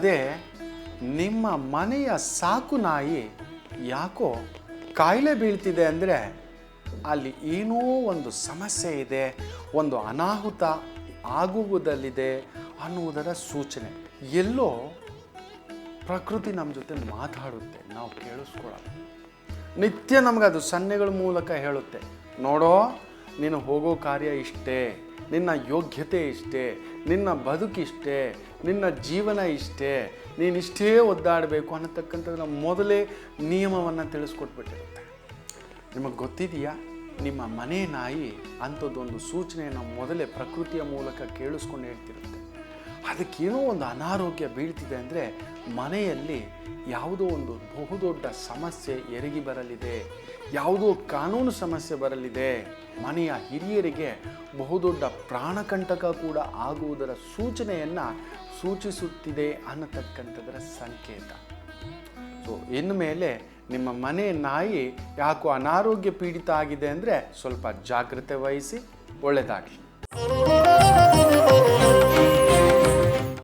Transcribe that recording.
ಅದೇ ನಿಮ್ಮ ಮನೆಯ ಸಾಕು ನಾಯಿ ಯಾಕೋ ಕಾಯಿಲೆ ಬೀಳ್ತಿದೆ ಅಂದರೆ ಅಲ್ಲಿ ಏನೋ ಒಂದು ಸಮಸ್ಯೆ ಇದೆ, ಒಂದು ಅನಾಹುತ ಆಗುವುದಲ್ಲಿದೆ ಅನ್ನುವುದರ ಸೂಚನೆ. ಎಲ್ಲೋ ಪ್ರಕೃತಿ ನಮ್ಮ ಜೊತೆ ಮಾತಾಡುತ್ತೆ, ನಾವು ಕೇಳಿಸ್ಕೊಳ್ಳೋದು. ನಿತ್ಯ ನಮಗೆ ಅದು ಸನ್ನೆಗಳ ಮೂಲಕ ಹೇಳುತ್ತೆ, ನೋಡೋ ನೀನು ಹೋಗೋ ಕಾರ್ಯ ಇಷ್ಟೇ, ನಿನ್ನ ಯೋಗ್ಯತೆ ಇಷ್ಟೇ, ನಿನ್ನ ಬದುಕಿಷ್ಟೇ, ನಿನ್ನ ಜೀವನ ಇಷ್ಟೇ, ನೀನಿಷ್ಟೇ ಒದ್ದಾಡಬೇಕು ಅನ್ನತಕ್ಕಂಥದ್ದನ್ನ ಮೊದಲೇ ನಿಯಮವನ್ನು ತಿಳಿಸ್ಕೊಟ್ಬಿಟ್ಟಿರುತ್ತೆ. ನಿಮಗೆ ಗೊತ್ತಿದೆಯಾ, ನಿಮ್ಮ ಮನೆ ನಾಯಿ ಅಂಥದ್ದೊಂದು ಸೂಚನೆಯನ್ನು ಮೊದಲೇ ಪ್ರಕೃತಿಯ ಮೂಲಕ ಕೇಳಿಸ್ಕೊಂಡು ಹೇಳ್ತಿರುತ್ತೆ. ಅದಕ್ಕೇನೋ ಒಂದು ಅನಾರೋಗ್ಯ ಬೀಳ್ತಿದೆ ಅಂದರೆ ಮನೆಯಲ್ಲಿ ಯಾವುದೋ ಒಂದು ಬಹುದೊಡ್ಡ ಸಮಸ್ಯೆ ಎರಗಿ ಬರಲಿದೆ, ಯಾವುದೋ ಕಾನೂನು ಸಮಸ್ಯೆ ಬರಲಿದೆ, ಮನೆಯ ಹಿರಿಯರಿಗೆ ಬಹುದೊಡ್ಡ ಪ್ರಾಣಕಂಟಕ ಕೂಡ ಆಗುವುದರ ಸೂಚನೆಯನ್ನು ಸೂಚಿಸುತ್ತಿದೆ ಅನ್ನತಕ್ಕಂಥದ್ದರ ಸಂಕೇತ. ಸೊ ಇನ್ನು ಮೇಲೆ ನಿಮ್ಮ ಮನೆ ನಾಯಿ ಯಾಕೋ ಅನಾರೋಗ್ಯ ಪೀಡಿತ ಆಗಿದೆ ಅಂದರೆ ಸ್ವಲ್ಪ ಜಾಗ್ರತೆ ವಹಿಸಿ, ಒಳ್ಳೆಯದಾಗಲಿ.